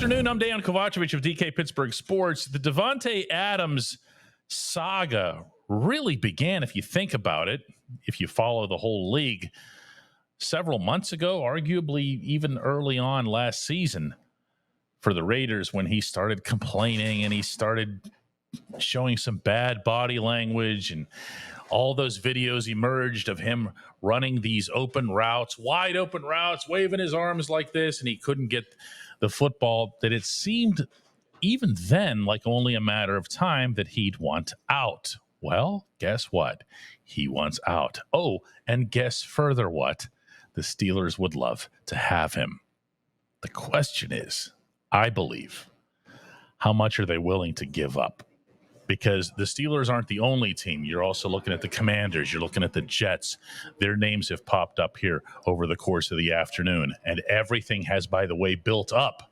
afternoon. I'm Dejan Kovacevic of DK Pittsburgh Sports. The Davante Adams saga really began, if you think about it, if you follow the whole league, several months ago, arguably even early on last season for the Raiders when he started complaining and he started showing some bad body language, and all those videos emerged of him running these open routes, wide open routes, waving his arms like this, and he couldn't get the football, that it seemed even then like only a matter of time that he'd want out. Well, guess what? He wants out. Oh, and guess further what? The Steelers would love to have him. The question is, I believe, how much are they willing to give up? Because the Steelers aren't the only team. You're also looking at the Commanders. You're looking at the Jets. Their names have popped up here over the course of the afternoon. And everything has, by the way, built up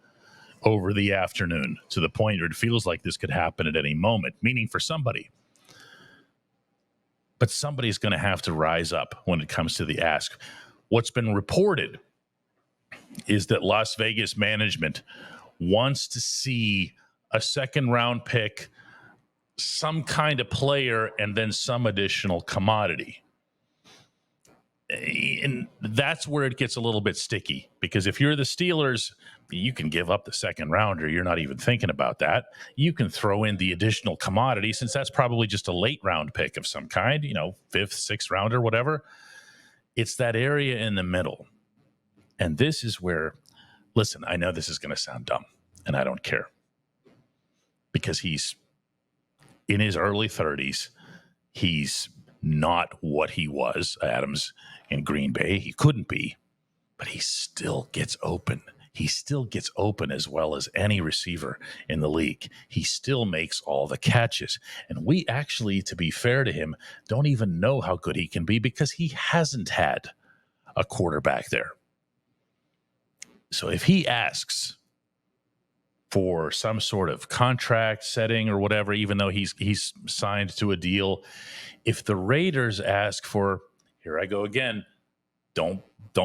over the afternoon to the point where it feels like this could happen at any moment, meaning for somebody. But somebody's going to have to rise up when it comes to the ask. What's been reported is that Las Vegas management wants to see a second-round pick, some kind of player, and then some additional commodity. And that's where it gets a little bit sticky, because if you're the Steelers, you can give up the second rounder. You're not even thinking about that. You can throw in the additional commodity, since that's probably just a late round pick of some kind, fifth, sixth rounder, whatever. It's that area in the middle. And this is where, listen, I know this is going to sound dumb, and I don't care, because he's in his early 30s. He's not what he was, Adams, in Green Bay. He couldn't be, but he still gets open. He still gets open as well as any receiver in the league. He still makes all the catches. And we actually, to be fair to him, don't even know how good he can be, because he hasn't had a quarterback there. So if he asks for some sort of contract setting or whatever, even though he's signed to a deal, if the Raiders ask for, here I go again, don't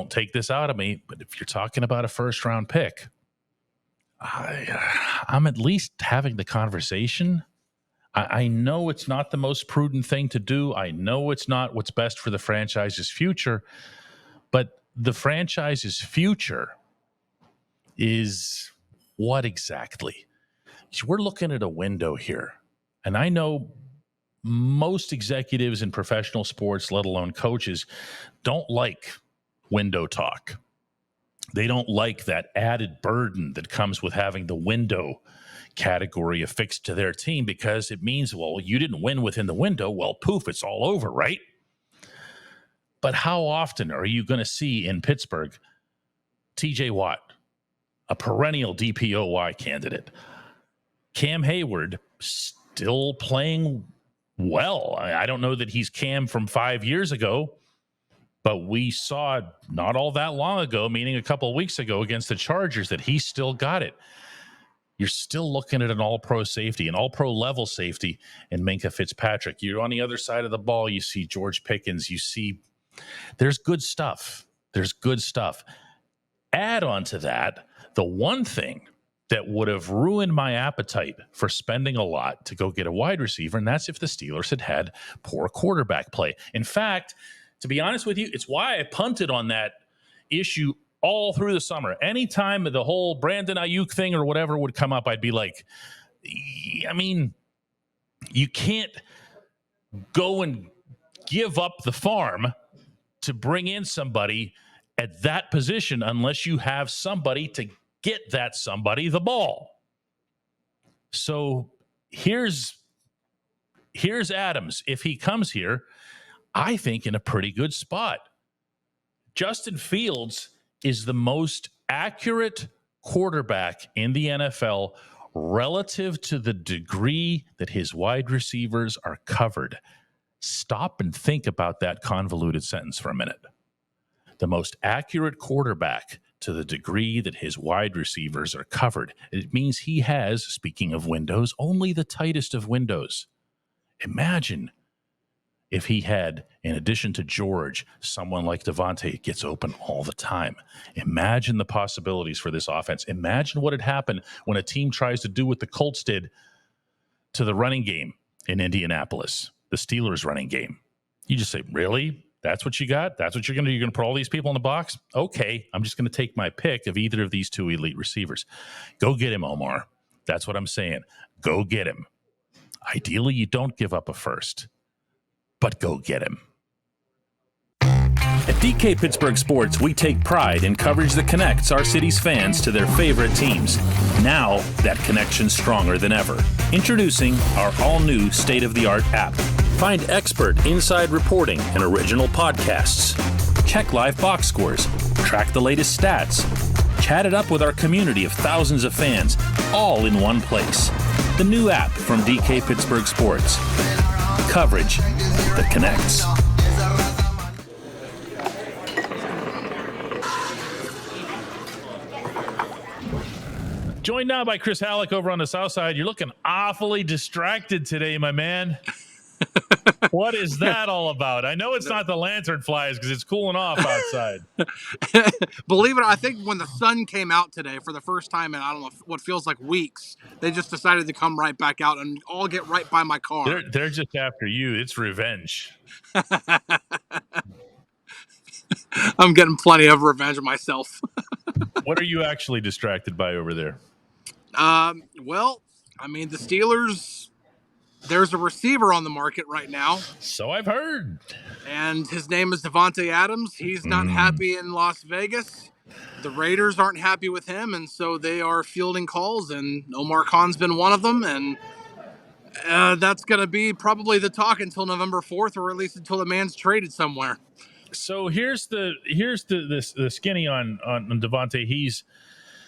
take this out of me, but if you're talking about a first round pick, I'm at least having the conversation. I know it's not the most prudent thing to do. I know it's not what's best for the franchise's future, but the franchise's future is what exactly? We're looking at a window here. And I know most executives in professional sports, let alone coaches, don't like window talk. They don't like that added burden that comes with having the window category affixed to their team, because it means, well, you didn't win within the window. Well, poof, it's all over, right? But how often are you going to see in Pittsburgh TJ Watt, a perennial DPOY candidate, Cam Hayward, still playing well? I don't know that he's Cam from 5 years ago, but we saw not all that long ago, meaning a couple of weeks ago against the Chargers, that he still got it. You're still looking at an all-pro safety, an all-pro level safety in Minkah Fitzpatrick. You're on the other side of the ball. You see George Pickens. You see there's good stuff. There's good stuff. Add on to that the one thing that would have ruined my appetite for spending a lot to go get a wide receiver, and that's if the Steelers had poor quarterback play. In fact, to be honest with you, it's why I punted on that issue all through the summer. Anytime the whole Brandon Ayuk thing or whatever would come up, I'd be like, I mean, you can't go and give up the farm to bring in somebody at that position unless you have somebody to get that somebody the ball. So here's Adams. If he comes here, I think in a pretty good spot. Justin Fields is the most accurate quarterback in the NFL relative to the degree that his wide receivers are covered. Stop and think about that convoluted sentence for a minute. The most accurate quarterback to the degree that his wide receivers are covered. It means he has, speaking of windows, only the tightest of windows. Imagine if he had, in addition to George, someone like Davante gets open all the time. Imagine the possibilities for this offense. Imagine what had happened when a team tries to do what the Colts did to the running game in Indianapolis, the Steelers running game. You just say, really? That's what you got? That's what you're going to do? You're going to put all these people in the box? Okay, I'm just going to take my pick of either of these two elite receivers. Go get him, Omar. That's what I'm saying. Go get him. Ideally, you don't give up a first, but go get him. At DK Pittsburgh Sports, we take pride in coverage that connects our city's fans to their favorite teams. Now, that connection's stronger than ever. Introducing our all-new state-of-the-art app. Find expert inside reporting and original podcasts. Check live box scores. Track the latest stats. Chat it up with our community of thousands of fans, all in one place. The new app from DK Pittsburgh Sports. Coverage that connects. Joined now by Chris Halleck over on the south side. You're looking awfully distracted today, my man. What is that all about? I know it's not the lantern flies because it's cooling off outside. Believe it or not, I think when the sun came out today for the first time in, I don't know, what feels like weeks, they just decided to come right back out and all get right by my car. They're just after you. It's revenge. I'm getting plenty of revenge of myself. What are you actually distracted by over there? Well, I mean, the Steelers, there's a receiver on the market right now. So I've heard. And his name is Davante Adams. He's not happy in Las Vegas. The Raiders aren't happy with him, and so they are fielding calls, and Omar Khan's been one of them, and that's going to be probably the talk until November 4th, or at least until the man's traded somewhere. So here's the skinny on Davante.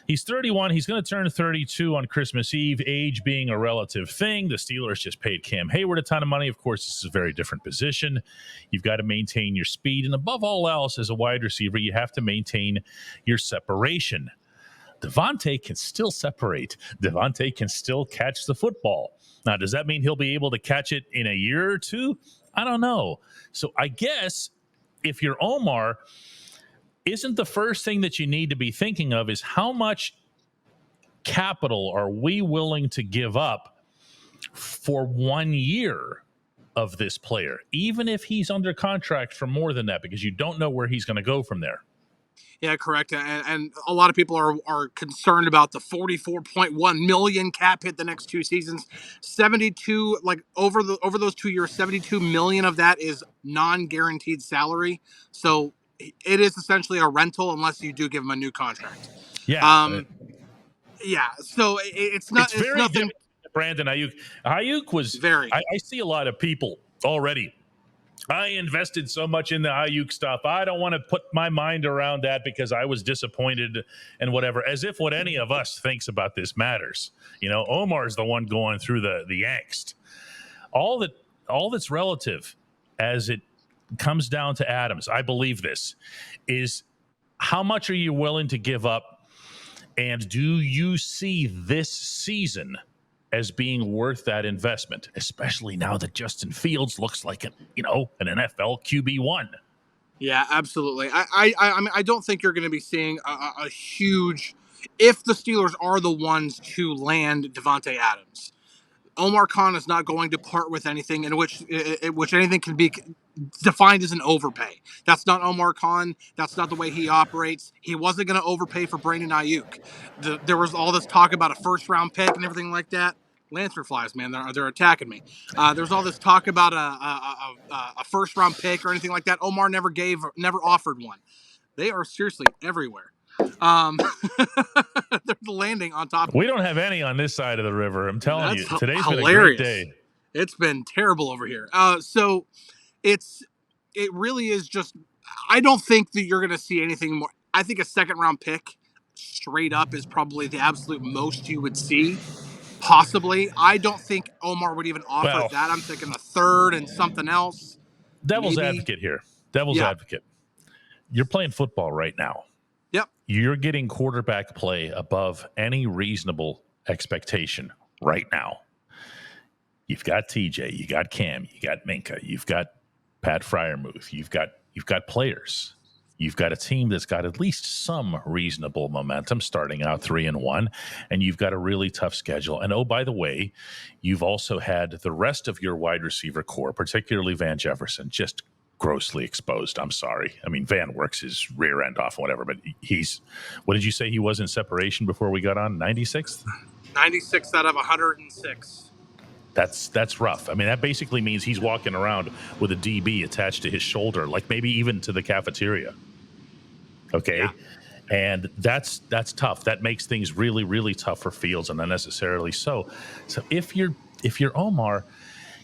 He's 31. He's going to turn 32 on Christmas Eve, age being a relative thing. The Steelers just paid Cam Hayward a ton of money. Of course, this is a very different position. You've got to maintain your speed. And above all else, as a wide receiver, you have to maintain your separation. Davante can still separate. Davante can still catch the football. Now, does that mean he'll be able to catch it in a year or two? I don't know. So I guess if you're Omar, isn't the first thing that you need to be thinking of is how much capital are we willing to give up for 1 year of this player, even if he's under contract for more than that, because you don't know where he's going to go from there. Yeah, correct. And a lot of people are concerned about the $44.1 million cap hit the next two seasons. 72, like over those 2 years, 72 million of that is non-guaranteed salary. So it is essentially a rental unless you do give him a new contract. Yeah. Yeah. So it's not. It's very nothing. Brandon Ayuk. Ayuk was very. I see a lot of people already. I invested so much in the Ayuk stuff. I don't want to put my mind around that because I was disappointed and whatever, as if what any of us thinks about this matters. You know, Omar's the one going through the angst. All that's relative as it comes down to Adams, I believe this, is how much are you willing to give up, and do you see this season as being worth that investment, especially now that Justin Fields looks like an NFL QB1. Yeah, absolutely. I mean, I don't think you're going to be seeing a huge, if the Steelers are the ones to land Davante Adams. Omar Khan is not going to part with anything in which anything can be defined as an overpay. That's not Omar Khan. That's not the way he operates. He wasn't going to overpay for Brandon Ayuk. There was all this talk about a first-round pick and everything like that. Lantern flies, man, they're attacking me. There's all this talk about a first-round pick or anything like that. Omar never offered one. They are seriously everywhere. They're landing on top. We don't have any on this side of the river. I'm telling you, today's hilarious. Been a great day. It's been terrible over here. So it really is just. I don't think that you're going to see anything more. I think a second-round pick straight up is probably the absolute most you would see. Possibly. I don't think Omar would even offer that. I'm thinking a third and something else. Devil's maybe. advocate here. Devil's advocate. You're playing football right now. Yep. You're getting quarterback play above any reasonable expectation right now. You've got TJ, you got Cam, you got Minka, you've got Pat Freiermuth. You've got players. You've got a team that's got at least some reasonable momentum starting out 3-1, and you've got a really tough schedule. And oh, by the way, you've also had the rest of your wide receiver core, particularly Van Jefferson, just grossly exposed. I'm sorry. I mean, Van works his rear end off and whatever, but what did you say he was in separation before we got on? 96th? 96 out of 106. That's rough. I mean, that basically means he's walking around with a DB attached to his shoulder, like maybe even to the cafeteria. Okay. Yeah. And that's tough. That makes things really, really tough for Fields, and unnecessarily so. So if you're Omar,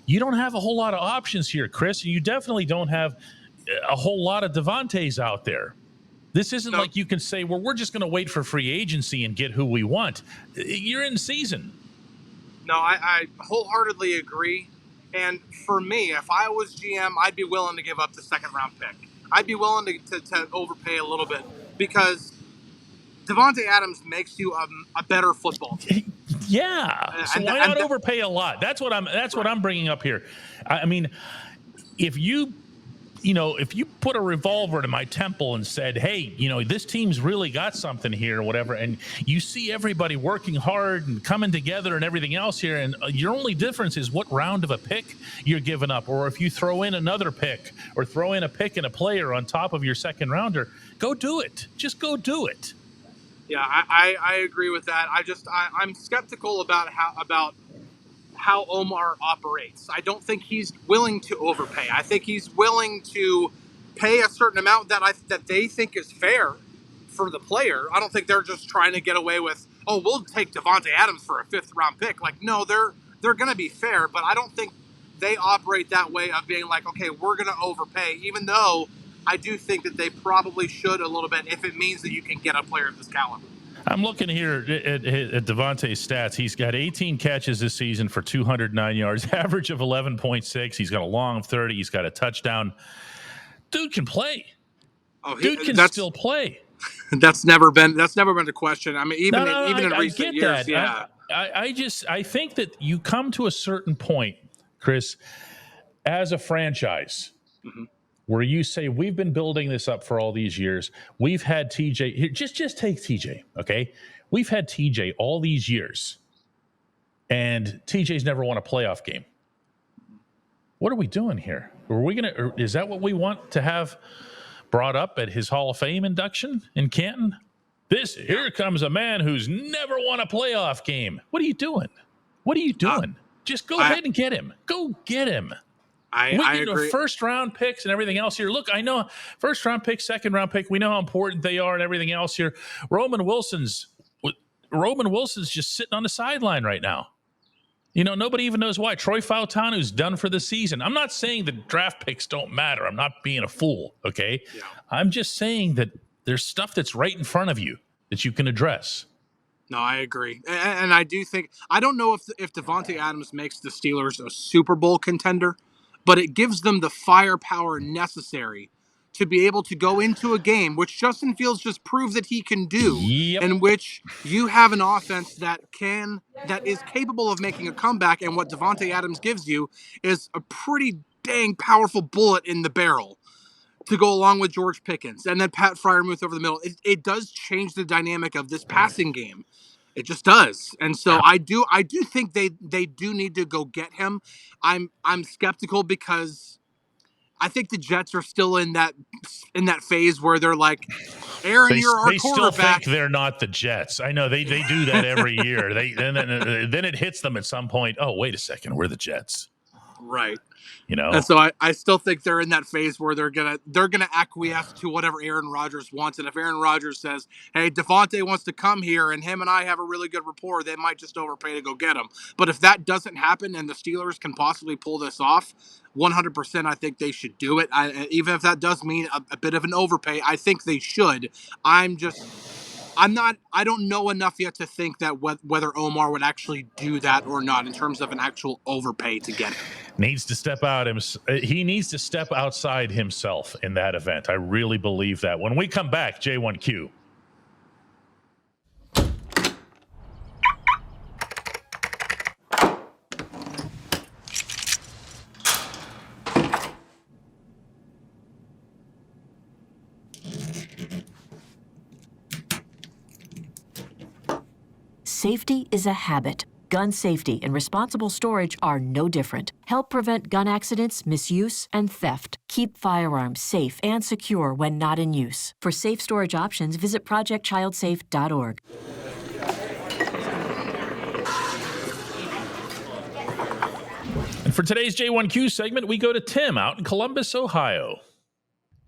you don't have a whole lot of options here, Chris. You definitely don't have a whole lot of Davantes out there. This isn't like you can say, well, we're just going to wait for free agency and get who we want. You're in season. No, I wholeheartedly agree. And for me, if I was GM, I'd be willing to give up the second-round pick. I'd be willing to overpay a little bit because Davante Adams makes you a better football team. Yeah. So why not overpay a lot? That's what I'm bringing up here. I mean, if you put a revolver to my temple and said, hey, this team's really got something here or whatever, and you see everybody working hard and coming together and everything else here, and your only difference is what round of a pick you're giving up, or if you throw in another pick or throw in a pick and a player on top of your second rounder, go do it. Just go do it. Yeah, I agree with that. I'm skeptical about how Omar operates. I don't think he's willing to overpay. I think he's willing to pay a certain amount that they think is fair for the player. I don't think they're just trying to get away with, oh, we'll take Davante Adams for a 5th round pick. Like, no, they're going to be fair, but I don't think they operate that way of being like, okay, we're going to overpay, even though I do think that they probably should a little bit if it means that you can get a player of this caliber. I'm looking here at Davante's stats. He's got 18 catches this season for 209 yards, average of 11.6. He's got a long of 30. He's got a touchdown. Dude can play. Dude can still play. That's never been the question. I mean, even in recent years, that. Yeah. I think that you come to a certain point, Chris, as a franchise. Mm-hmm. Where you say, we've been building this up for all these years. We've had TJ. Here, just take TJ, okay? We've had TJ all these years, and TJ's never won a playoff game. What are we doing here? Is that what we want to have brought up at his Hall of Fame induction in Canton? Here comes a man who's never won a playoff game. What are you doing? Just go ahead and get him. Go get him. I agree. First round picks and everything else here. Look, I know first round pick, second round pick. We know how important they are and everything else here. Roman Wilson's just sitting on the sideline right now. Nobody even knows why. Troy Fautanu's done for the season. I'm not saying that draft picks don't matter. I'm not being a fool. Okay. Yeah. I'm just saying that there's stuff that's right in front of you that you can address. No, I agree. And I do think, I don't know if Davante Adams makes the Steelers a Super Bowl contender, but it gives them the firepower necessary to be able to go into a game, which Justin Fields just proved that he can do, in which you have an offense that is capable of making a comeback, and what Davante Adams gives you is a pretty dang powerful bullet in the barrel to go along with George Pickens, and then Pat Freiermuth over the middle. It does change the dynamic of this passing game. It just does. And so I do think they do need to go get him. I'm skeptical because I think the Jets are still in that phase where they're like, Aaron, you're our quarterback. They still think they're not the Jets. I know they do that every year. Then it hits them at some point. Oh, wait a second, we're the Jets. Right. And so I still think they're in that phase where they're gonna acquiesce to whatever Aaron Rodgers wants. And if Aaron Rodgers says, hey, Davante wants to come here and him and I have a really good rapport, they might just overpay to go get him. But if that doesn't happen and the Steelers can possibly pull this off, 100% I think they should do it. Even if that does mean a bit of an overpay, I think they should. I don't know enough yet to think that whether Omar would actually do that or not in terms of an actual overpay to get him. He needs to step outside himself in that event. I really believe that. When we come back, J1Q. Safety is a habit. Gun safety and responsible storage are no different. Help prevent gun accidents, misuse, and theft. Keep firearms safe and secure when not in use. For safe storage options, visit projectchildsafe.org. And for today's J1Q segment, we go to Tim out in Columbus, Ohio.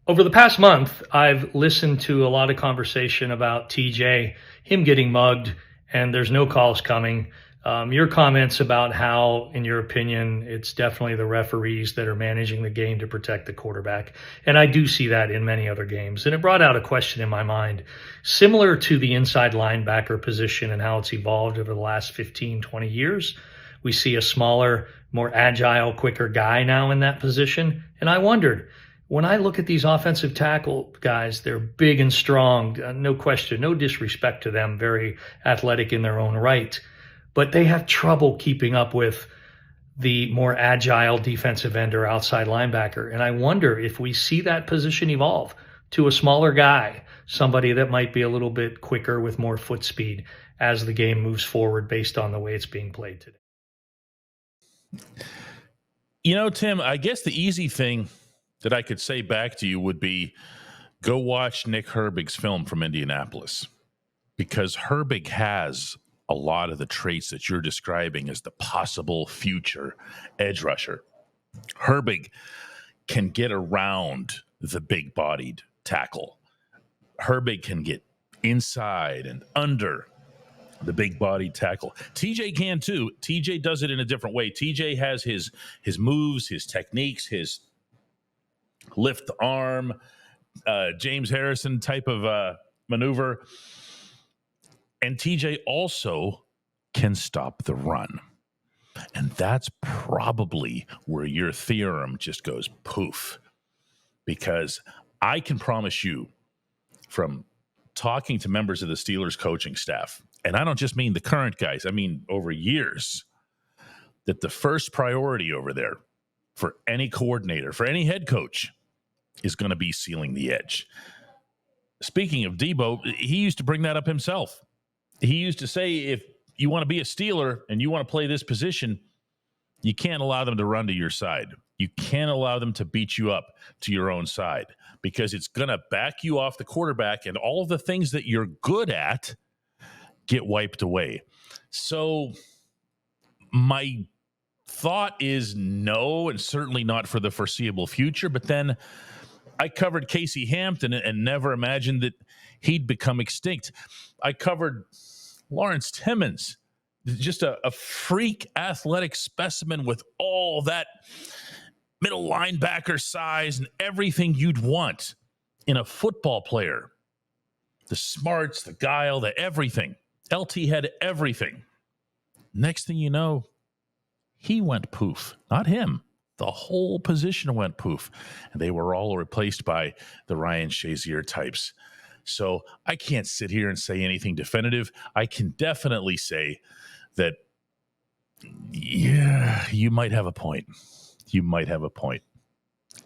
Over the past month, I've listened to a lot of conversation about TJ, him getting mugged, and there's no calls coming. Your comments about how, in your opinion, it's definitely the referees that are managing the game to protect the quarterback. And I do see that in many other games. And it brought out a question in my mind, similar to the inside linebacker position and how it's evolved over the last 15, 20 years. We see a smaller, more agile, quicker guy now in that position. And I wondered, when I look at these offensive tackle guys, they're big and strong, no question, no disrespect to them, very athletic in their own right. But they have trouble keeping up with the more agile defensive end or outside linebacker. And I wonder if we see that position evolve to a smaller guy, somebody that might be a little bit quicker with more foot speed as the game moves forward based on the way it's being played today. You know, Tim, I guess the easy thing that I could say back to you would be go watch Nick Herbig's film from Indianapolis, because Herbig has a lot of the traits that you're describing as the possible future edge rusher. Herbig can get around the big-bodied tackle. Herbig can get inside and under the big-bodied tackle. TJ can too. TJ does it in a different way. TJ has his moves, his techniques, his lift arm, James Harrison type of maneuver. And TJ also can stop the run. And that's probably where your theorem just goes poof. Because I can promise you, from talking to members of the Steelers coaching staff, and I don't just mean the current guys, I mean over years, that the first priority over there for any coordinator, for any head coach, is going to be sealing the edge. Speaking of Debo, he used to bring that up himself. He used to say, if you want to be a Steeler and you want to play this position, you can't allow them to run to your side. You can't allow them to beat you up to your own side, because it's going to back you off the quarterback, and all of the things that you're good at get wiped away. So my thought is no, and certainly not for the foreseeable future. But then I covered Casey Hampton and never imagined that he'd become extinct. I covered Lawrence Timmons, just a freak athletic specimen with all that middle linebacker size and everything you'd want in a football player. The smarts, the guile, the everything. LT had everything. Next thing you know, he went poof. Not him. The whole position went poof. And they were all replaced by the Ryan Shazier types. So I can't sit here and say anything definitive. I can definitely say that, yeah, you might have a point. You might have a point.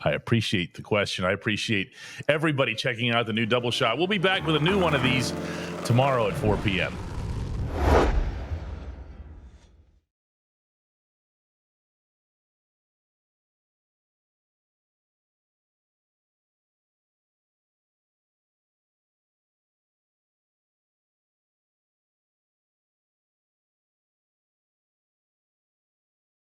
I appreciate the question. I appreciate everybody checking out the new Double Shot. We'll be back with a new one of these tomorrow at 4 p.m.